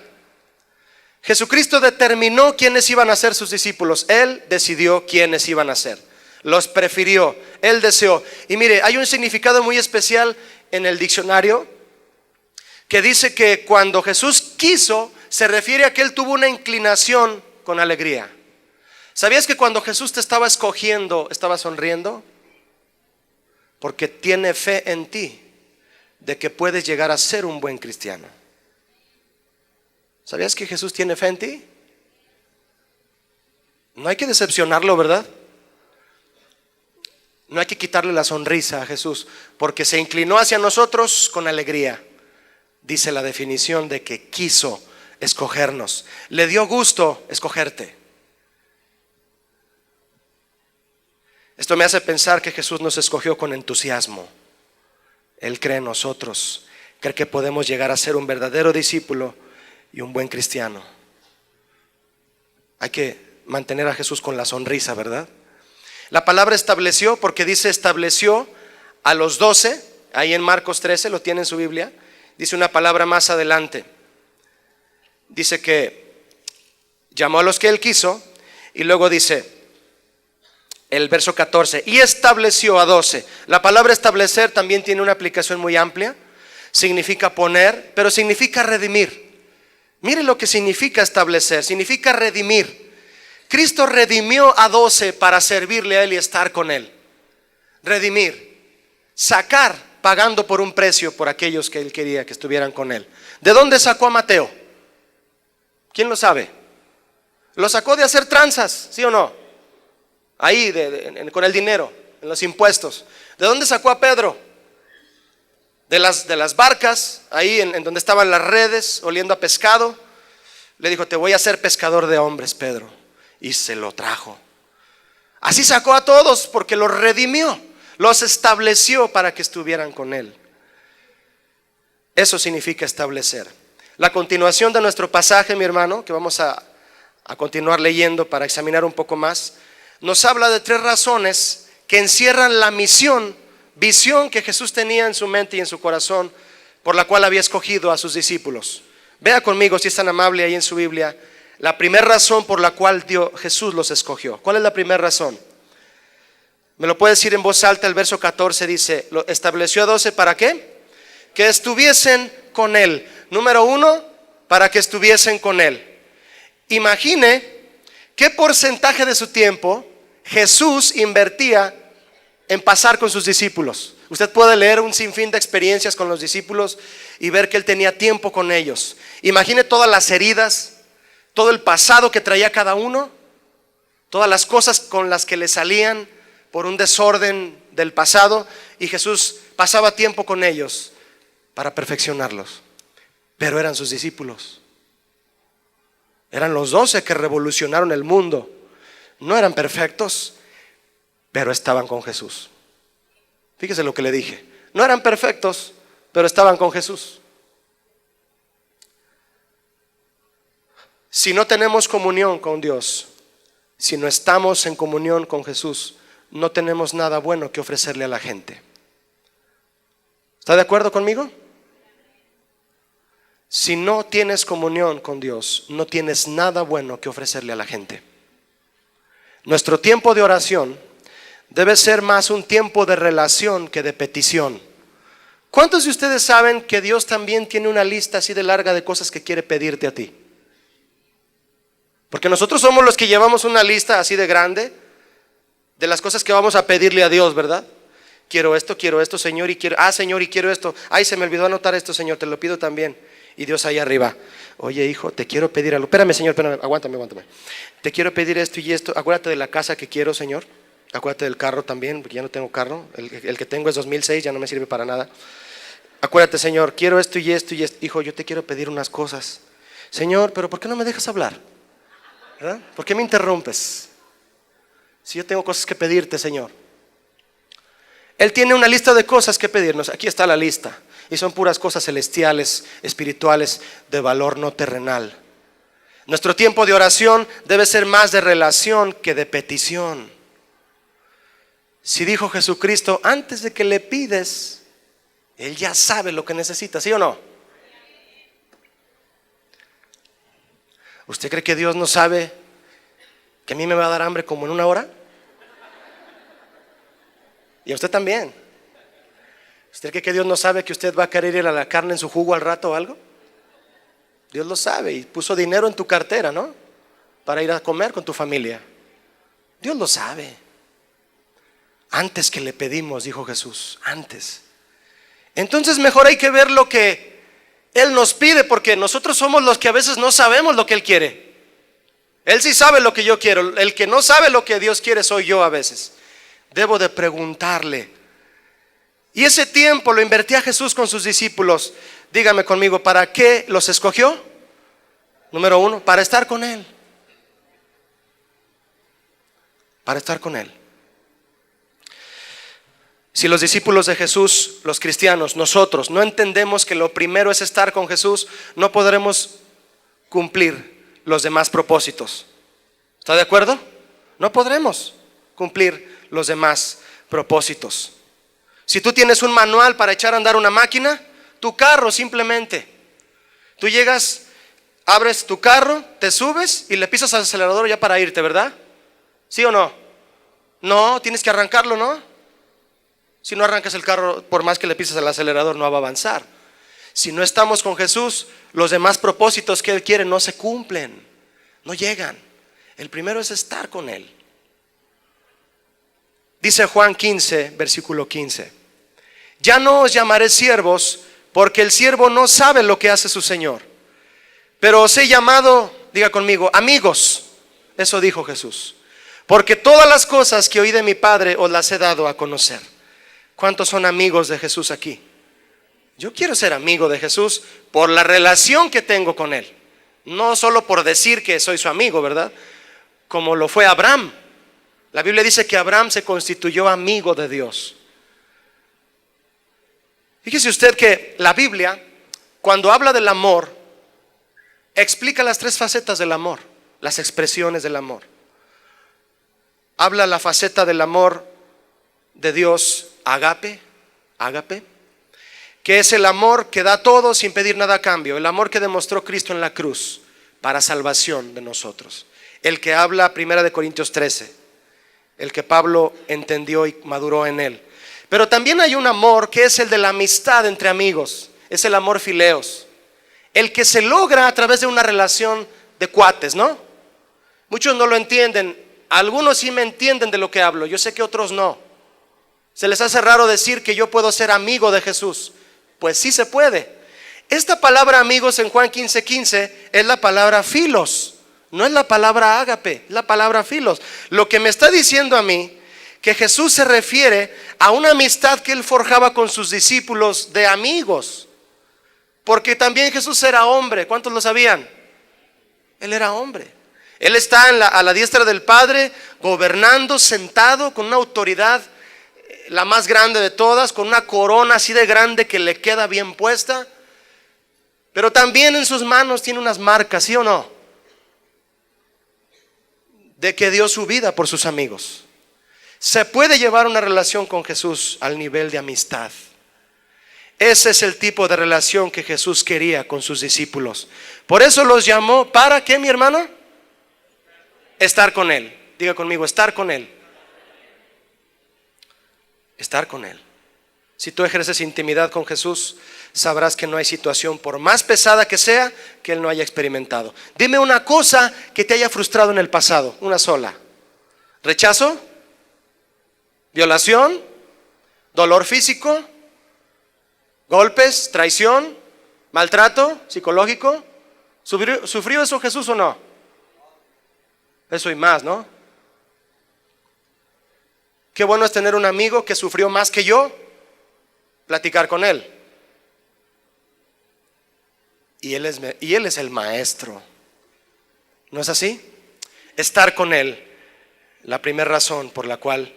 Jesucristo determinó quiénes iban a ser sus discípulos. Él decidió quiénes iban a ser. Los prefirió, Él deseó. Y mire, hay un significado muy especial en el diccionario que dice que cuando Jesús quiso, se refiere a que Él tuvo una inclinación con alegría. ¿Sabías que cuando Jesús te estaba escogiendo, estaba sonriendo? Porque tiene fe en ti de que puedes llegar a ser un buen cristiano. ¿Sabías que Jesús tiene fe en ti? No hay que decepcionarlo, ¿verdad? No hay que quitarle la sonrisa a Jesús, porque se inclinó hacia nosotros con alegría. Dice la definición de que quiso escogernos. Le dio gusto escogerte. Esto me hace pensar que Jesús nos escogió con entusiasmo. Él cree en nosotros, cree que podemos llegar a ser un verdadero discípulo y un buen cristiano. Hay que mantener a Jesús con la sonrisa, ¿verdad? La palabra estableció, porque dice estableció a los 12, ahí en Marcos 13, lo tiene en su Biblia. Dice una palabra más adelante. Dice que llamó a los que él quiso, y luego dice el verso 14, y estableció a 12. La palabra establecer también tiene una aplicación muy amplia. Significa poner, pero significa redimir. Mire lo que significa establecer, significa redimir. Cristo redimió a 12 para servirle a Él y estar con Él. Redimir, sacar, pagando por un precio por aquellos que Él quería que estuvieran con Él. ¿De dónde sacó a Mateo? ¿Quién lo sabe? Lo sacó de hacer tranzas, ¿sí o no? Ahí, con el dinero, en los impuestos. ¿De dónde sacó a Pedro? De las barcas, ahí en donde estaban las redes, oliendo a pescado. Le dijo, te voy a hacer pescador de hombres, Pedro. Y se lo trajo. Así sacó a todos, porque los redimió, los estableció para que estuvieran con Él. Eso significa establecer. La continuación de nuestro pasaje, mi hermano, que vamos a continuar leyendo para examinar un poco más, nos habla de 3 razones que encierran la visión que Jesús tenía en su mente y en su corazón, por la cual había escogido a sus discípulos. Vea conmigo, si es tan amable, ahí en su Biblia, la primera razón por la cual Jesús los escogió. ¿Cuál es la primera razón? Me lo puede decir en voz alta. El verso 14 dice, lo estableció a 12 ¿para qué? Que estuviesen con Él. Número 1, para que estuviesen con Él. Imagine qué porcentaje de su tiempo Jesús invertía en pasar con sus discípulos. Usted puede leer un sinfín de experiencias con los discípulos y ver que Él tenía tiempo con ellos. Imagine todas las heridas, todo el pasado que traía cada uno, todas las cosas con las que le salían por un desorden del pasado, y Jesús pasaba tiempo con ellos para perfeccionarlos. Pero eran sus discípulos. Eran los 12 que revolucionaron el mundo. No eran perfectos, pero estaban con Jesús. Fíjese lo que le dije. No eran perfectos, pero estaban con Jesús. Si no tenemos comunión con Dios, si no estamos en comunión con Jesús, no tenemos nada bueno que ofrecerle a la gente. ¿Está de acuerdo conmigo? Si no tienes comunión con Dios, no tienes nada bueno que ofrecerle a la gente. Nuestro tiempo de oración debe ser más un tiempo de relación que de petición. ¿Cuántos de ustedes saben que Dios también tiene una lista así de larga de cosas que quiere pedirte a ti? Porque nosotros somos los que llevamos una lista así de grande de las cosas que vamos a pedirle a Dios, ¿verdad? quiero esto, Señor, y quiero, Señor, y quiero esto. Ay, se me olvidó anotar esto, Señor, te lo pido también. Y Dios ahí arriba, oye, hijo, te quiero pedir algo. Espérame, Señor, espérame, aguántame. Te quiero pedir esto y esto. Acuérdate de la casa que quiero, Señor. Acuérdate del carro también, porque ya no tengo carro. El que tengo es 2006, ya no me sirve para nada. Acuérdate, Señor, quiero esto y esto y esto. Hijo, yo te quiero pedir unas cosas. Señor, pero ¿por qué no me dejas hablar? ¿Verdad? ¿Por qué me interrumpes? Si yo tengo cosas que pedirte, Señor. Él tiene una lista de cosas que pedirnos. Aquí está la lista. Y son puras cosas celestiales, espirituales, de valor no terrenal. Nuestro tiempo de oración debe ser más de relación que de petición. Si dijo Jesucristo, antes de que le pides, Él ya sabe lo que necesitas, ¿sí o no? ¿Usted cree que Dios no sabe que a mí me va a dar hambre como en una hora? Y a usted también. ¿Usted cree que Dios no sabe que usted va a querer ir a la carne en su jugo al rato o algo? Dios lo sabe y puso dinero en tu cartera, ¿no? Para ir a comer con tu familia. Dios lo sabe. Antes que le pedimos, dijo Jesús, antes. Entonces mejor hay que ver lo que Él nos pide, porque nosotros somos los que a veces no sabemos lo que Él quiere. Él sí sabe lo que yo quiero. El que no sabe lo que Dios quiere soy yo a veces. Debo de preguntarle. Y ese tiempo lo invertía Jesús con sus discípulos. Dígame conmigo, ¿para qué los escogió? Número 1, para estar con Él. Para estar con Él. Si los discípulos de Jesús, los cristianos, nosotros no entendemos que lo primero es estar con Jesús, no podremos cumplir los demás propósitos. ¿Está de acuerdo? No podremos cumplir los demás propósitos. Si tú tienes un manual para echar a andar una máquina, tu carro simplemente, tú llegas, abres tu carro, te subes y le pisas al acelerador ya para irte, ¿verdad? ¿Sí o no? No, tienes que arrancarlo, ¿no? Si no arrancas el carro, por más que le pises al acelerador, no va a avanzar. Si no estamos con Jesús, los demás propósitos que Él quiere no se cumplen, no llegan. El primero es estar con Él. Dice Juan 15, versículo 15. Ya no os llamaré siervos, porque el siervo no sabe lo que hace su Señor. Pero os he llamado, diga conmigo, amigos. Eso dijo Jesús. Porque todas las cosas que oí de mi Padre os las he dado a conocer. ¿Cuántos son amigos de Jesús aquí? Yo quiero ser amigo de Jesús por la relación que tengo con Él. No solo por decir que soy su amigo, ¿verdad? Como lo fue Abraham. La Biblia dice que Abraham se constituyó amigo de Dios. Fíjese usted que la Biblia, cuando habla del amor, explica las 3 facetas del amor, las expresiones del amor. Habla la faceta del amor de Dios, ágape, que es el amor que da todo sin pedir nada a cambio, el amor que demostró Cristo en la cruz para salvación de nosotros. El que habla 1 Corintios 13, el que Pablo entendió y maduró en él. Pero también hay un amor que es el de la amistad entre amigos, es el amor fileos, el que se logra a través de una relación de cuates, ¿no? Muchos no lo entienden, algunos sí me entienden de lo que hablo, yo sé que otros no. Se les hace raro decir que yo puedo ser amigo de Jesús. Pues sí se puede. Esta palabra amigos en Juan 15:15 es la palabra filos, no es la palabra ágape, es la palabra filos. Lo que me está diciendo a mí, que Jesús se refiere a una amistad que Él forjaba con sus discípulos de amigos. Porque también Jesús era hombre, ¿cuántos lo sabían? Él era hombre. Él está a la diestra del Padre, gobernando, sentado con una autoridad, la más grande de todas, con una corona así de grande que le queda bien puesta. Pero también en sus manos tiene unas marcas, ¿sí o no? De que dio su vida por sus amigos. Se puede llevar una relación con Jesús al nivel de amistad. Ese es el tipo de relación que Jesús quería con sus discípulos. Por eso los llamó, ¿para qué, mi hermano? Estar con Él. Diga conmigo, estar con Él. Estar con Él. Si tú ejerces intimidad con Jesús, sabrás que no hay situación, por más pesada que sea, que Él no haya experimentado. Dime una cosa que te haya frustrado en el pasado, una sola. ¿Rechazo? ¿Violación? dolor físico, golpes, traición, maltrato psicológico. ¿Sufrió eso Jesús o no? Eso y más, ¿no? Qué bueno es tener un amigo que sufrió más que yo, platicar con él. Y él es el maestro. ¿No es así? Estar con él, la primera razón por la cual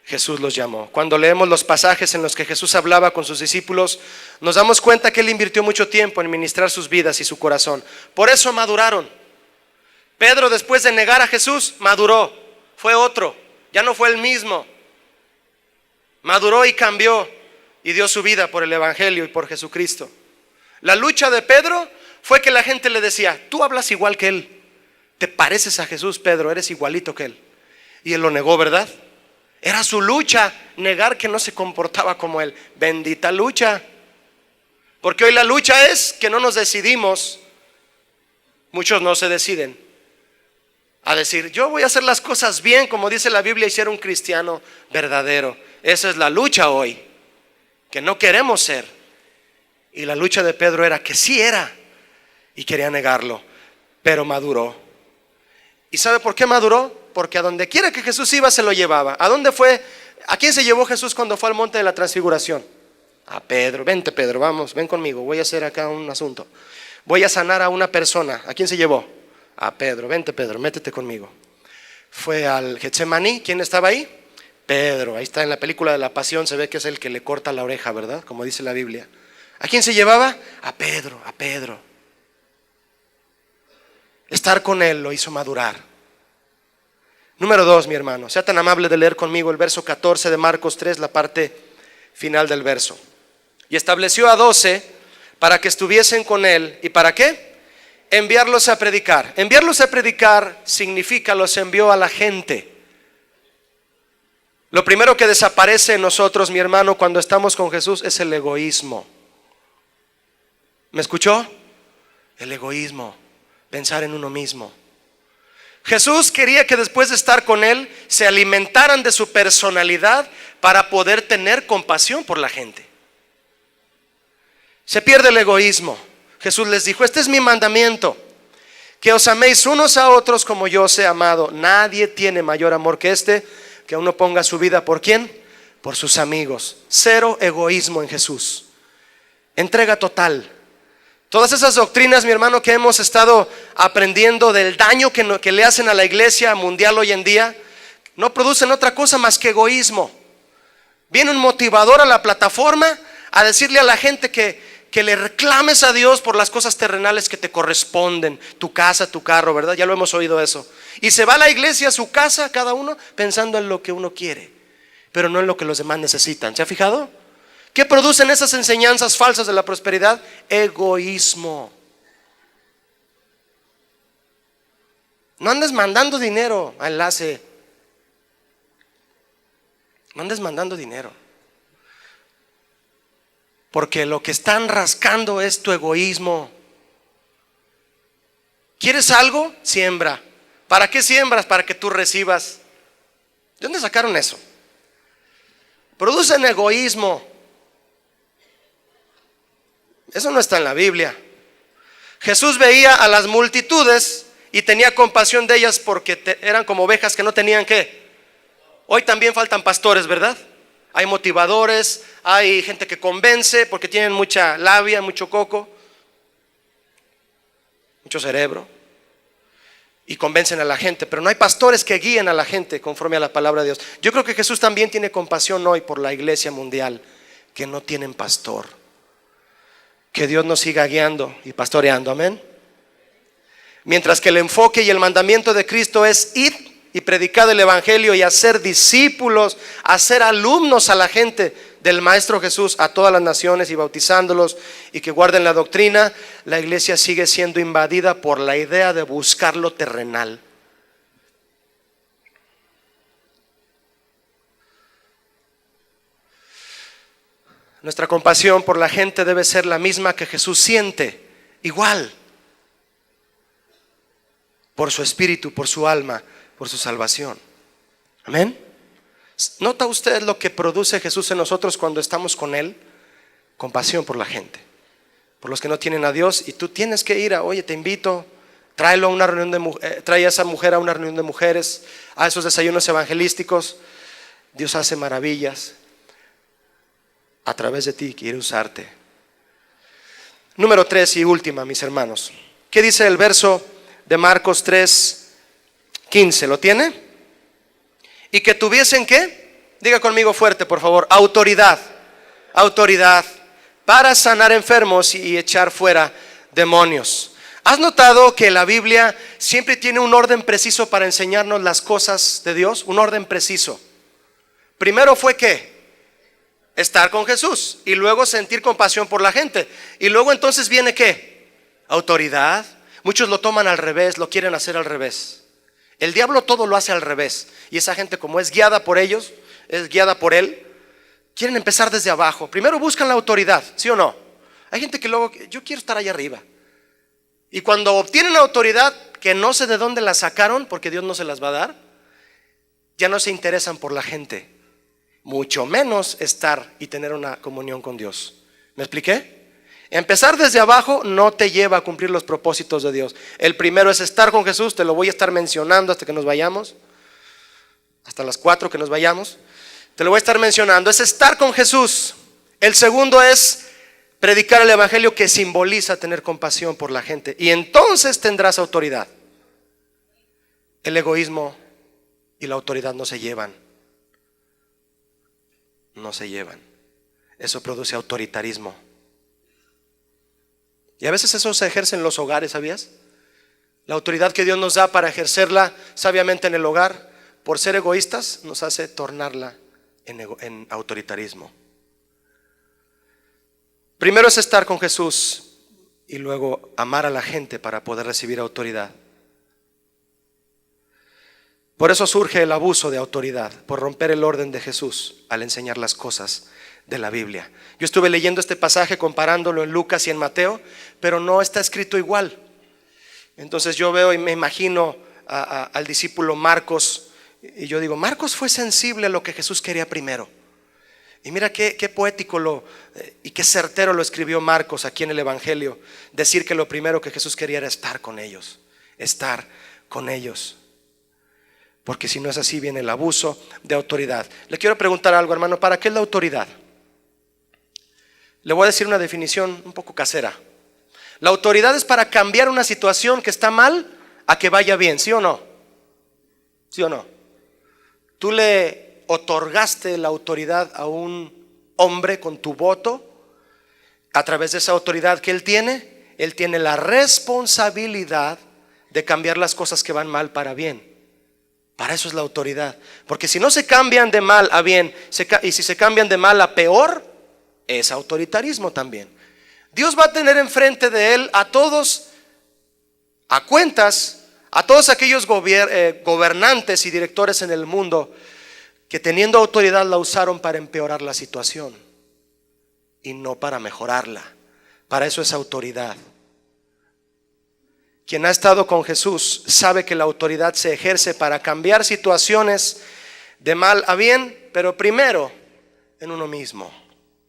Jesús los llamó. Cuando leemos los pasajes en los que Jesús hablaba con sus discípulos, nos damos cuenta que él invirtió mucho tiempo en ministrar sus vidas y su corazón. Por eso maduraron. Pedro, después de negar a Jesús, maduró. Fue otro, ya no fue el mismo. Maduró y cambió y dio su vida por el Evangelio y por Jesucristo. La lucha de Pedro fue que la gente le decía: tú hablas igual que él, te pareces a Jesús, Pedro, eres igualito que él. Y él lo negó, ¿verdad? Era su lucha, negar que no se comportaba como él. Bendita lucha. Porque hoy la lucha es que no nos decidimos. Muchos no se deciden a decir: yo voy a hacer las cosas bien, como dice la Biblia, y ser un cristiano verdadero. Esa es la lucha hoy, que no queremos ser. Y la lucha de Pedro era que sí era, y quería negarlo, pero maduró. ¿Y sabe por qué maduró? Porque a donde quiera que Jesús iba, se lo llevaba. ¿A dónde fue? ¿A quién se llevó Jesús cuando fue al monte de la transfiguración? A Pedro. Vente, Pedro, vamos, ven conmigo, voy a hacer acá un asunto. Voy a sanar a una persona. ¿A quién se llevó? A Pedro. Vente, Pedro, métete conmigo. Fue al Getsemaní. ¿Quién estaba ahí? Pedro. Ahí está en la película de la Pasión, se ve que es el que le corta la oreja, ¿verdad? Como dice la Biblia. ¿A quién se llevaba? A Pedro, a Pedro. Estar con él lo hizo madurar. Número 2, mi hermano, sea tan amable de leer conmigo el verso 14 de Marcos 3, la parte final del verso. Y estableció a 12 para que estuviesen con él. ¿Y para qué? Enviarlos a predicar. Enviarlos a predicar significa los envió a la gente. Lo primero que desaparece en nosotros, mi hermano, cuando estamos con Jesús es el egoísmo. ¿Me escuchó? El egoísmo, pensar en uno mismo. Jesús quería que después de estar con él se alimentaran de su personalidad para poder tener compasión por la gente. Se pierde el egoísmo. Jesús les dijo: este es mi mandamiento, que os améis unos a otros como yo os he amado. Nadie tiene mayor amor que este, que uno ponga su vida ¿por quién? Por sus amigos. Cero egoísmo en Jesús. Entrega total. Todas esas doctrinas, mi hermano, que hemos estado aprendiendo del daño que le hacen a la iglesia mundial hoy en día, no producen otra cosa más que egoísmo. Viene un motivador a la plataforma a decirle a la gente que le reclames a Dios por las cosas terrenales que te corresponden, tu casa, tu carro, ¿verdad? Ya lo hemos oído eso. Y se va a la iglesia, a su casa, cada uno pensando en lo que uno quiere, pero no en lo que los demás necesitan. ¿Se ha fijado? ¿Qué producen esas enseñanzas falsas de la prosperidad? Egoísmo. No andes mandando dinero a enlace. No andes mandando dinero. Porque lo que están rascando es tu egoísmo. ¿Quieres algo? Siembra. ¿Para qué siembras? Para que tú recibas. ¿De dónde sacaron eso? Producen egoísmo. Eso no está en la Biblia. Jesús veía a las multitudes y tenía compasión de ellas porque eran como ovejas que no tenían ¿qué? Hoy también faltan pastores, ¿verdad? Hay motivadores, hay gente que convence porque tienen mucha labia, mucho coco, mucho cerebro, y convencen a la gente, pero no hay pastores que guíen a la gente conforme a la palabra de Dios. Yo creo que Jesús también tiene compasión hoy por la iglesia mundial que no tienen pastor. Que Dios nos siga guiando y pastoreando, amén. Mientras que el enfoque y el mandamiento de Cristo es ir y predicar el evangelio y hacer discípulos, hacer alumnos a la gente del Maestro Jesús, a todas las naciones, y bautizándolos y que guarden la doctrina, la iglesia sigue siendo invadida por la idea de buscar lo terrenal. Nuestra compasión por la gente debe ser la misma que Jesús siente, igual, por su espíritu, por su alma, por su salvación. Amén. ¿Nota usted lo que produce Jesús en nosotros cuando estamos con Él? Compasión por la gente, por los que no tienen a Dios. Y tú tienes que ir oye, te invito, tráelo a una reunión de trae a esa mujer a una reunión de mujeres, a esos desayunos evangelísticos. Dios hace maravillas a través de ti, quiere usarte. Número 3 y última, mis hermanos. ¿Qué dice el verso de Marcos 3:15? ¿Lo tiene? Y que tuviesen, ¿qué? Diga conmigo fuerte, por favor. Autoridad. Autoridad para sanar enfermos y echar fuera demonios. ¿Has notado que la Biblia siempre tiene un orden preciso para enseñarnos las cosas de Dios? Un orden preciso. Primero fue ¿qué? Estar con Jesús, y luego sentir compasión por la gente, y luego entonces viene ¿qué? Autoridad. Muchos lo toman al revés, lo quieren hacer al revés. El diablo todo lo hace al revés, y esa gente, como es guiada por ellos, es guiada por él, quieren empezar desde abajo. Primero buscan la autoridad, ¿sí o no? Hay gente que luego, yo quiero estar allá arriba, y cuando obtienen la autoridad, que no sé de dónde la sacaron, porque Dios no se las va a dar, ya no se interesan por la gente, mucho menos estar y tener una comunión con Dios. ¿Me expliqué? Empezar desde abajo no te lleva a cumplir los propósitos de Dios. El primero es estar con Jesús, te lo voy a estar mencionando hasta que nos vayamos, hasta las 4 que nos vayamos, te lo voy a estar mencionando, es estar con Jesús. El segundo es predicar el evangelio, que simboliza tener compasión por la gente, y entonces tendrás autoridad. El egoísmo y la autoridad no se llevan. No se llevan. Eso produce autoritarismo. Y a veces eso se ejerce en los hogares, ¿sabías? La autoridad que Dios nos da para ejercerla sabiamente en el hogar, por ser egoístas, nos hace tornarla en autoritarismo. Primero es estar con Jesús y luego amar a la gente para poder recibir autoridad. Por eso surge el abuso de autoridad, por romper el orden de Jesús al enseñar las cosas de la Biblia. Yo estuve leyendo este pasaje comparándolo en Lucas y en Mateo, pero no está escrito igual. Entonces yo veo y me imagino al discípulo Marcos, y yo digo, Marcos fue sensible a lo que Jesús quería primero. Y mira qué poético y qué certero lo escribió Marcos aquí en el Evangelio, decir que lo primero que Jesús quería era estar con ellos, estar con ellos. Porque si no es así, viene el abuso de autoridad. Le quiero preguntar algo, hermano, ¿para qué es la autoridad? Le voy a decir una definición un poco casera. La autoridad es para cambiar una situación que está mal a que vaya bien, ¿sí o no? ¿Sí o no? Tú le otorgaste la autoridad a un hombre con tu voto. A través de esa autoridad que él tiene la responsabilidad de cambiar las cosas que van mal para bien. Para eso es la autoridad. Porque si no se cambian de mal a bien, y si se cambian de mal a peor, es autoritarismo también. Dios va a tener enfrente de él a todos, a cuentas, a todos aquellos gobernantes y directores en el mundo que teniendo autoridad la usaron para empeorar la situación y no para mejorarla. Para eso es autoridad. Quien ha estado con Jesús sabe que la autoridad se ejerce para cambiar situaciones de mal a bien, pero primero en uno mismo.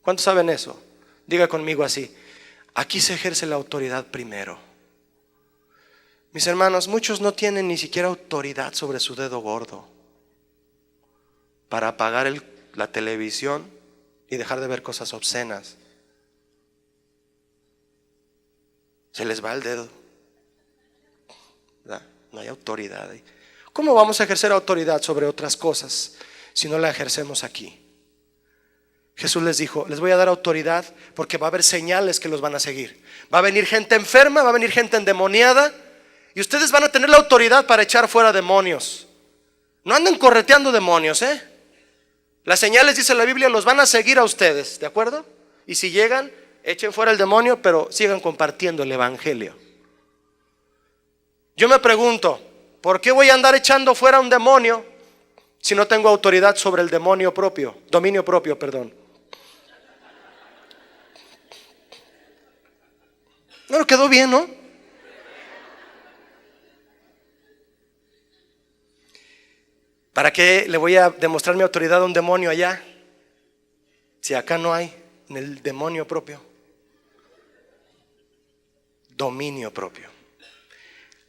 ¿Cuántos saben eso? Diga conmigo así: aquí se ejerce la autoridad primero. Mis hermanos, muchos no tienen ni siquiera autoridad sobre su dedo gordo para apagar la televisión y dejar de ver cosas obscenas. Se les va el dedo. ¿Verdad? No hay autoridad ahí. ¿Cómo vamos a ejercer autoridad sobre otras cosas si no la ejercemos aquí? Jesús les dijo, les voy a dar autoridad porque va a haber señales que los van a seguir. Va a venir gente enferma, va a venir gente endemoniada, y ustedes van a tener la autoridad para echar fuera demonios. No anden correteando demonios, Las señales, dice la Biblia, los van a seguir a ustedes, ¿de acuerdo? Y si llegan, echen fuera el demonio, pero sigan compartiendo el evangelio. Yo me pregunto, ¿por qué voy a andar echando fuera un demonio si no tengo autoridad sobre el dominio propio? No, quedó bien, ¿no? ¿Para qué le voy a demostrar mi autoridad a un demonio allá? Si acá no hay en el demonio propio. Dominio propio.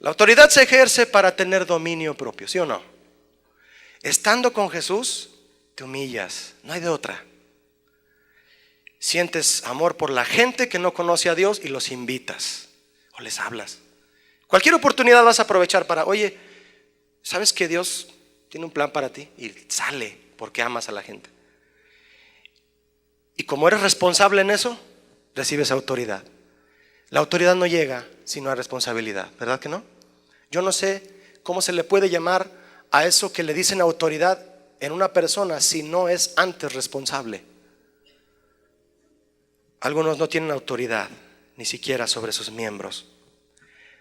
La autoridad se ejerce para tener dominio propio, ¿sí o no? Estando con Jesús, te humillas, no hay de otra. Sientes amor por la gente que no conoce a Dios y los invitas o les hablas. Cualquier oportunidad vas a aprovechar para, oye, ¿sabes que Dios tiene un plan para ti? Y sale porque amas a la gente. Y como eres responsable en eso, recibes autoridad. La autoridad no llega si no hay responsabilidad, ¿verdad que no? Yo no sé cómo se le puede llamar a eso que le dicen autoridad en una persona si no es antes responsable. Algunos no tienen autoridad ni siquiera sobre sus miembros.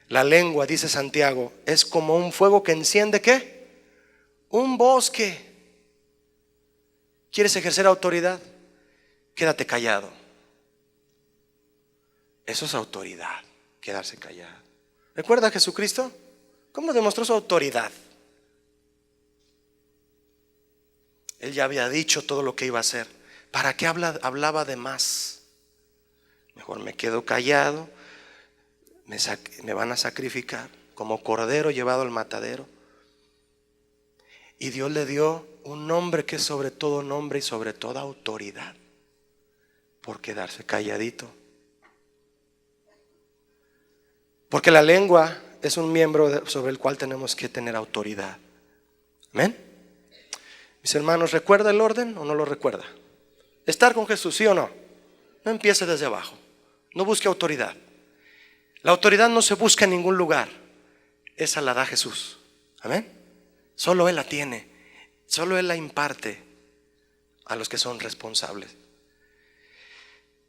La lengua, dice Santiago, es como un fuego que enciende ¿qué? Un bosque. ¿Quieres ejercer autoridad? Quédate callado. Eso es autoridad, quedarse callado. ¿Recuerda a Jesucristo? ¿Cómo demostró su autoridad? Él ya había dicho todo lo que iba a hacer. ¿Para qué hablaba de más? Mejor me quedo callado. Me van a sacrificar como cordero llevado al matadero. Y Dios le dio un nombre que es sobre todo nombre y sobre toda autoridad, por quedarse calladito. Porque la lengua es un miembro sobre el cual tenemos que tener autoridad. ¿Amén? Mis hermanos, ¿recuerda el orden o no lo recuerda? Estar con Jesús, ¿sí o no? No empiece desde abajo. No busque autoridad. La autoridad no se busca en ningún lugar. Esa la da Jesús. ¿Amén? Solo Él la tiene. Solo Él la imparte a los que son responsables.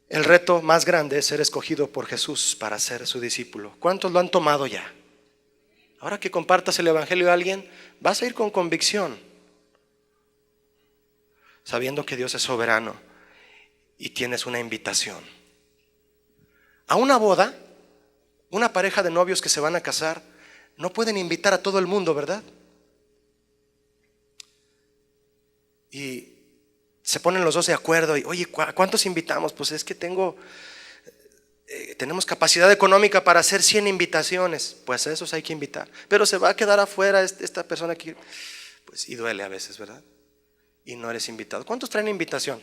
El reto más grande es ser escogido por Jesús para ser su discípulo. ¿Cuántos lo han tomado ya? Ahora que compartas el evangelio a alguien, vas a ir con convicción, sabiendo que Dios es soberano y tienes una invitación. A una boda, una pareja de novios que se van a casar, no pueden invitar a todo el mundo, ¿verdad? Y se ponen los dos de acuerdo y, oye, ¿cuántos invitamos? Pues es que tenemos capacidad económica para hacer 100 invitaciones. Pues a esos hay que invitar. Pero se va a quedar afuera esta persona que, pues, y duele a veces, ¿verdad? Y no eres invitado. ¿Cuántos traen invitación?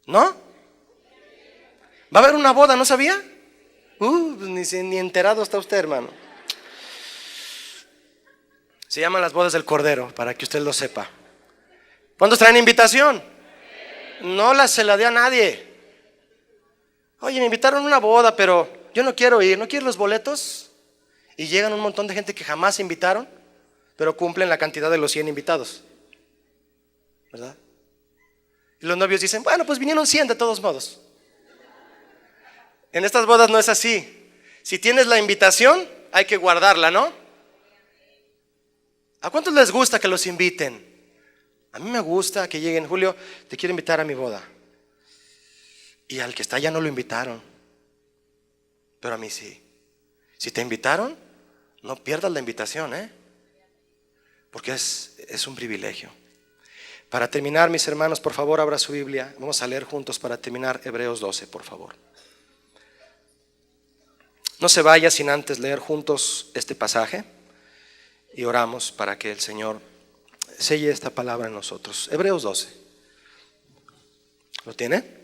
¿No? ¿Va a haber una boda? ¿No sabía? Pues ni enterado está usted, hermano. Se llaman las bodas del Cordero, para que usted lo sepa. ¿Cuántos traen invitación? No se la dé a nadie. Oye, me invitaron a una boda, pero yo no quiero ir. ¿No quieres los boletos? Y llegan un montón de gente que jamás invitaron, pero cumplen la cantidad de los 100 invitados, ¿verdad? Y los novios dicen, bueno, pues vinieron 100 de todos modos. En estas bodas no es así. Si tienes la invitación, hay que guardarla, ¿no? ¿A cuántos les gusta que los inviten? A mí me gusta que lleguen, Julio, te quiero invitar a mi boda. Y al que está allá no lo invitaron, pero a mí sí. Si te invitaron, no pierdas la invitación, porque es un privilegio. Para terminar, mis hermanos, por favor, abra su Biblia. Vamos a leer juntos para terminar Hebreos 12, por favor. No se vaya sin antes leer juntos este pasaje y oramos para que el Señor selle esta palabra en nosotros. Hebreos 12. ¿Lo tiene?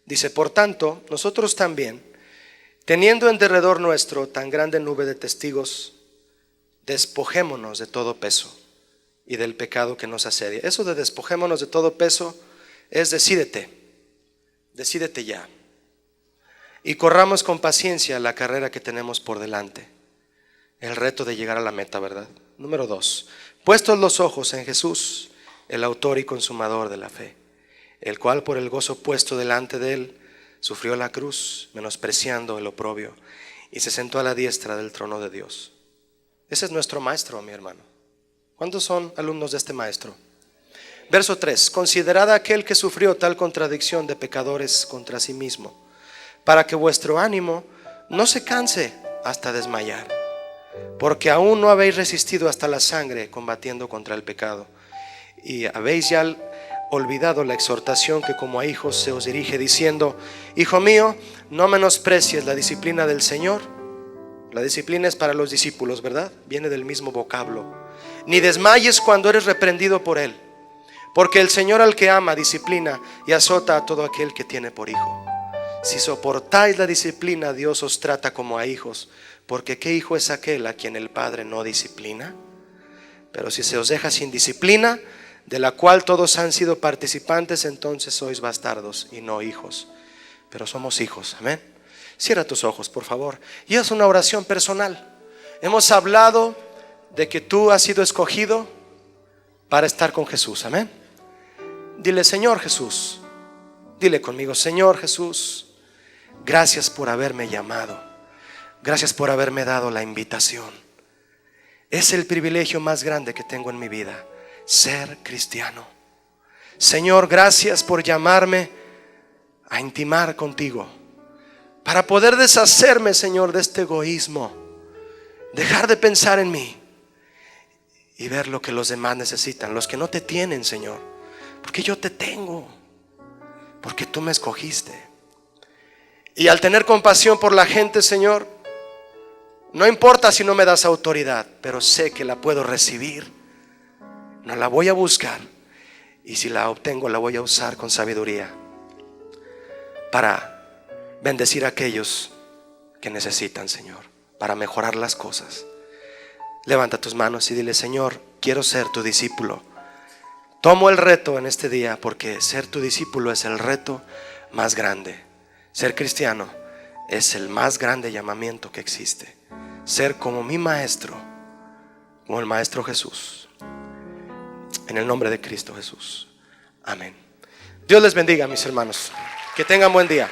Dice, por tanto, nosotros también, teniendo en derredor nuestro tan grande nube de testigos, despojémonos de todo peso y del pecado que nos asedia. Eso de despojémonos de todo peso es decídete ya. Y corramos con paciencia la carrera que tenemos por delante. El reto de llegar a la meta, ¿verdad? Número 2. Puestos los ojos en Jesús, el autor y consumador de la fe, el cual por el gozo puesto delante de él, sufrió la cruz, menospreciando el oprobio, y se sentó a la diestra del trono de Dios. Ese es nuestro maestro, mi hermano. ¿Cuántos son alumnos de este maestro? Verso 3. Considerad a aquel que sufrió tal contradicción de pecadores contra sí mismo, para que vuestro ánimo no se canse hasta desmayar, porque aún no habéis resistido hasta la sangre combatiendo contra el pecado, y habéis ya olvidado la exhortación que como a hijos se os dirige, diciendo: hijo mío, no menosprecies la disciplina del Señor. La disciplina es para los discípulos, ¿verdad? Viene del mismo vocablo. Ni desmayes cuando eres reprendido por Él, porque el Señor al que ama disciplina y azota a todo aquel que tiene por hijo. Si soportáis la disciplina, Dios os trata como a hijos, porque ¿qué hijo es aquel a quien el Padre no disciplina? Pero si se os deja sin disciplina, de la cual todos han sido participantes, entonces sois bastardos y no hijos. Pero somos hijos, amén. Cierra tus ojos, por favor, y haz una oración personal. Hemos hablado de que tú has sido escogido para estar con Jesús, amén. Dile: Señor Jesús, dile conmigo: Señor Jesús, gracias por haberme llamado, gracias por haberme dado la invitación. Es el privilegio más grande que tengo en mi vida, ser cristiano. Señor, gracias por llamarme a intimar contigo, para poder deshacerme, Señor, de este egoísmo, dejar de pensar en mí y ver lo que los demás necesitan, los que no te tienen, Señor, porque yo te tengo, porque tú me escogiste. Y al tener compasión por la gente, Señor, no importa si no me das autoridad, pero sé que la puedo recibir. No la voy a buscar, y si la obtengo la voy a usar con sabiduría para bendecir a aquellos que necesitan, Señor, para mejorar las cosas. Levanta tus manos y dile: Señor, quiero ser tu discípulo. Tomo el reto en este día, porque ser tu discípulo es el reto más grande. Ser cristiano es el más grande llamamiento que existe. Ser como mi maestro, como el maestro Jesús. En el nombre de Cristo Jesús. Amén. Dios les bendiga, mis hermanos. Que tengan buen día.